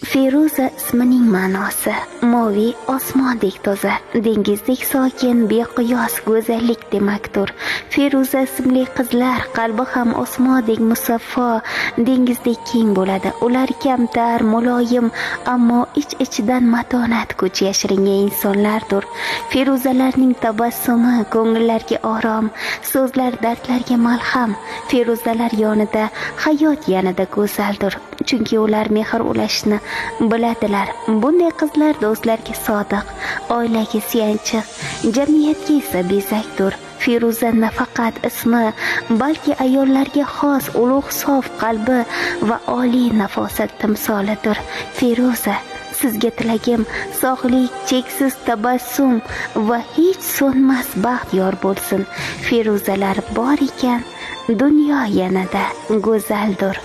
Feruza ismining ma'nosi moviy osmondek toza, dengizdek sokin, beqiyos go'zallik demakdir. Feruza ismli qizlar qalbi ham osmondek musaffo, dengizdek keng bo'ladi. Ular kamtar, muloyim, ammo ich-ichidan matonat kuch yashiringan insonlardir. Feruzalarning tabassumi ko'ngillarga orom, so'zlar dardlarga malham. Feruzalar yonida hayot yanada go'zaldir, chunki ular mehr ulashni biladilar. Bunday qizlar do'stlarga sodiq, oilaga suyanchiq, jamiyatga esa bezakdir. Feruza nafaqat ismi, balki ayollarga xos ulug' sof qalbi va oliy nafosat timsolidir. Feruza, sizga tilagim sog'lik, cheksiz tabassum va hech so'nmas baxt yor bo'lsin. Feruzalar bor ekan, dunyo yanada go'zaldir.